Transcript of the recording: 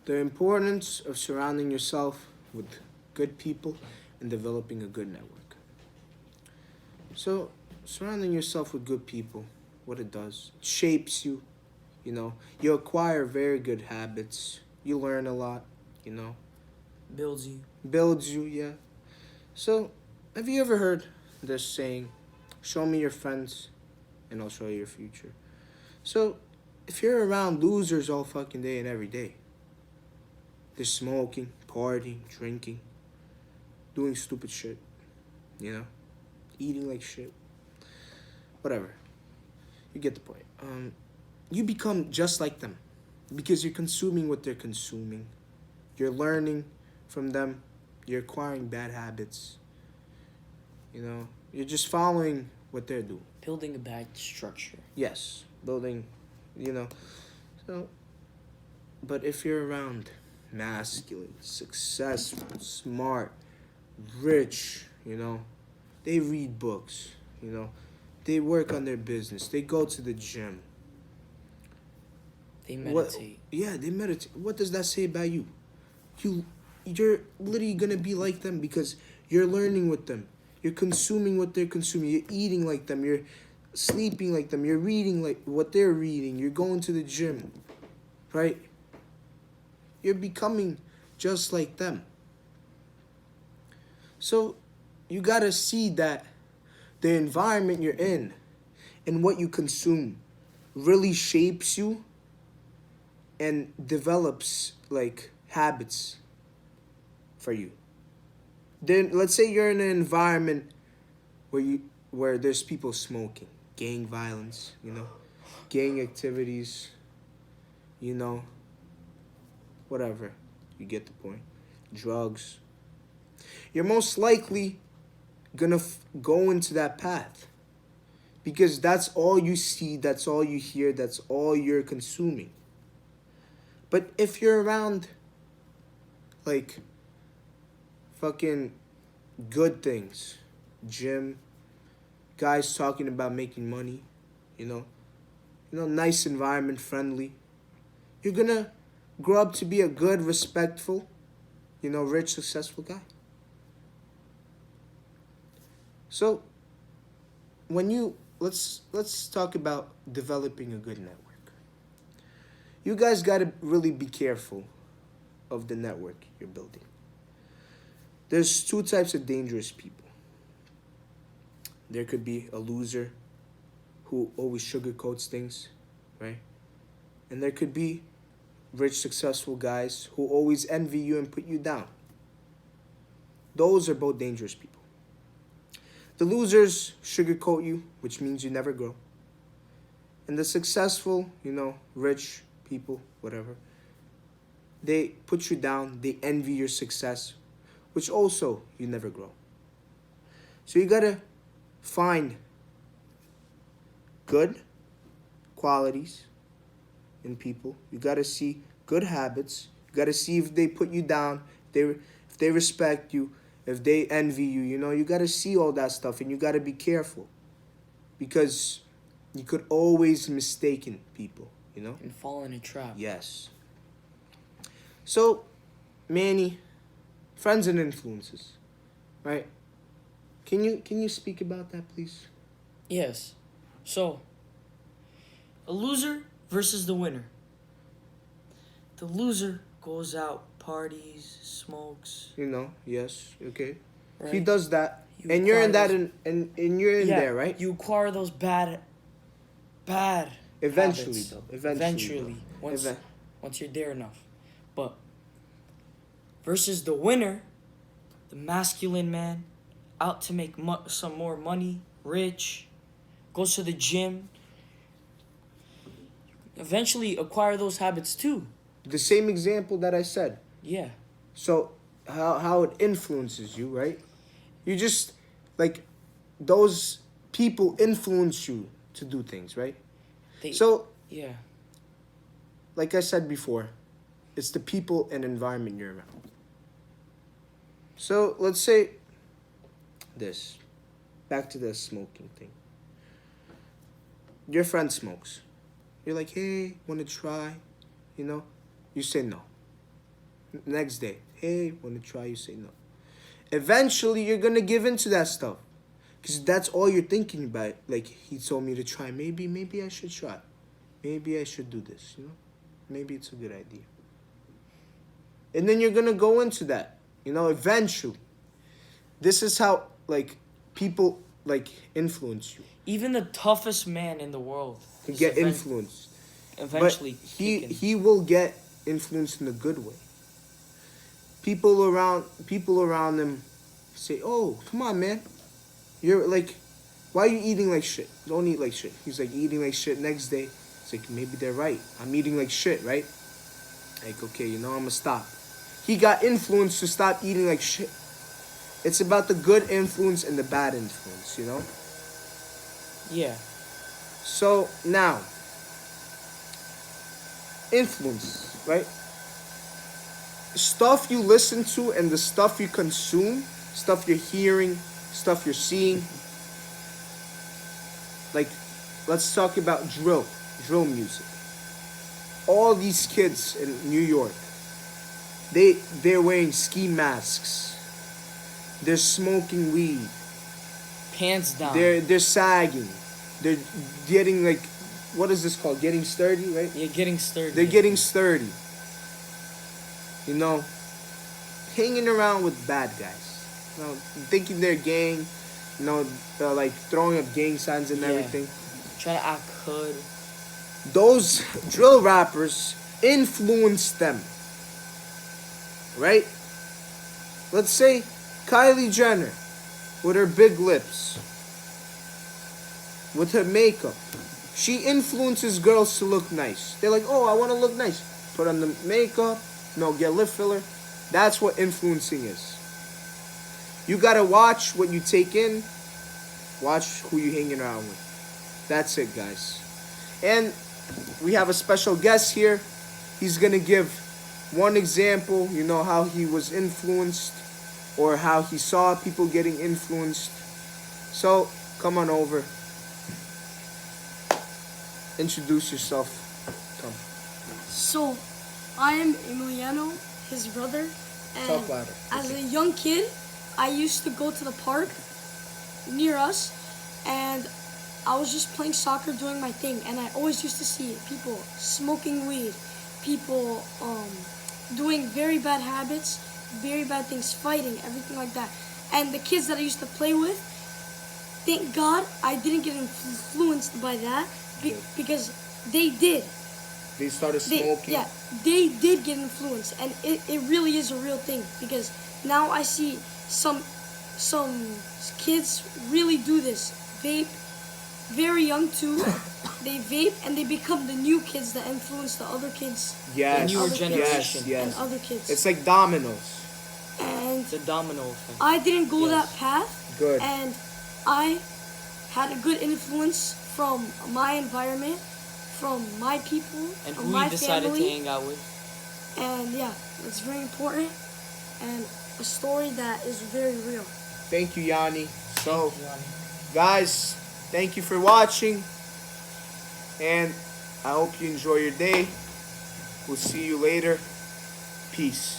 The importance of surrounding yourself with good people and developing a good network. So, surrounding yourself with good people, what it does, it shapes you, you acquire very good habits, you learn a lot, you know, Builds you. builds you, yeah. So, have you ever heard this saying, show me your friends and I'll show you your future? So, if you're around losers all fucking day and every day, they're smoking, partying, drinking, doing stupid shit, you know, eating like shit, whatever. You get the point. You become just like them because you're consuming what they're consuming. You're learning from them. You're acquiring bad habits. You're just following what they're doing. Building a bad structure. Yes, building, you know. So, but if you're around masculine, successful, smart, rich, they read books, they work on their business, they go to the gym. They meditate. Yeah, they meditate. What does that say about you? You're literally gonna be like them because you're learning with them. You're consuming what they're consuming. You're eating like them. You're sleeping like them. You're reading like what they're reading. You're going to the gym, right? You're becoming just like them. So you gotta see that the environment you're in and what you consume really shapes you and develops like habits for you. Then let's say you're in an environment where there's people smoking, gang violence, gang activities, you know, whatever. You get the point. Drugs. You're most likely gonna go into that path because that's all you see, that's all you hear, that's all you're consuming. But if you're around like fucking good things, gym, guys talking about making money, you know, nice environment, friendly, you're gonna grow up to be a good, respectful, rich, successful guy. So when you let's talk about developing a good network. You guys gotta really be careful of the network you're building. There's two types of dangerous people. There could be a loser who always sugarcoats things, right? And there could be rich, successful guys who always envy you and put you down. Those are both dangerous people. The losers sugarcoat you, which means you never grow. And the successful, rich people, whatever, they put you down, they envy your success, which also you never grow. So you gotta find good qualities in people. You gotta see good habits. You gotta see if they put you down, if they respect you, if they envy you. You gotta see all that stuff, and you gotta be careful because you could always mistaken people. And fall in a trap. Yes. So, Manny, friends and influences, right? Can you speak about that, please? Yes. So, a loser versus the winner. The loser goes out, parties, smokes. Yes, okay. Right? He does that, You and you're in acquire that, those- and you're in Yeah, there, right? You acquire those bad Eventually, habits. though. Eventually. though. Once you're there enough. But versus the winner, the masculine man, out to make some more money, rich, goes to the gym. Eventually acquire those habits too. The same example that I said. Yeah. So how it influences you, right? You just like those people influence you to do things, right? So yeah. like I said before, it's the people and environment you're around. So let's say this. Back to the smoking thing. Your friend smokes. You're like, hey, wanna try? You say no. Next day, hey, wanna try? You say no. Eventually, you're gonna give in to that stuff, cause that's all you're thinking about. Like he told me to try. Maybe I should try. Maybe I should do this. You know, maybe it's a good idea. And then you're gonna go into that. You know, eventually. This is how like people like influence you. Even the toughest man in the world You is get influenced. eventually But taken. he will get influenced in a good way. People around him say, "Oh, come on, man, you're like, why are you eating like shit? Don't eat like shit." He's like eating like shit. Next day, it's like maybe they're right. I'm eating like shit, right? Like okay, you know I'm gonna stop. He got influenced to stop eating like shit. It's about the good influence and the bad influence, you know. Yeah. So now, influence, right? Stuff you listen to and the stuff you consume, stuff you're hearing, stuff you're seeing. Like, let's talk about drill music. All these kids in New York, they're wearing ski masks. They're smoking weed. Pants down. They're sagging. They're getting like, what is this called? Getting sturdy, right? You're getting sturdy. They're getting sturdy. You know, hanging around with bad guys. You know, thinking they're gang. You know, like throwing up gang signs and Yeah. everything. Trying to act hood. Those drill rappers influence them. Right? Let's say Kylie Jenner with her big lips, with her makeup. She influences girls to look nice. They're like, oh, I want to look nice. Put on the makeup, get lip filler. That's what influencing is. You gotta watch what you take in, watch who you hanging around with. That's it, guys. And we have a special guest here. He's gonna give one example, you know, how he was influenced or how he saw people getting influenced. So, come on over. Introduce yourself. Come. So, I am Emiliano, his brother, and Talk louder. as a young kid, I used to go to the park near us, and I was just playing soccer doing my thing, and I always used to see people smoking weed, people doing very bad habits, very bad things, fighting, everything like that. And the kids that I used to play with, thank God I didn't get influenced by that because they did. They started smoking. They did get influenced, and it really is a real thing because now I see some kids really do this. Vape, very young too. They vape and they become the new kids that influence the other kids Yes. The newer Other generation. Yes. and other kids. It's like dominoes. And The domino effect. I didn't go Yes. that path, Good. and I had a good influence from my environment, from my people, And from who my you decided family. to hang out with. And yeah, it's very important and a story that is very real. Thank you, Yanni. So, guys, thank you for watching. And I hope you enjoy your day. We'll see you later. Peace.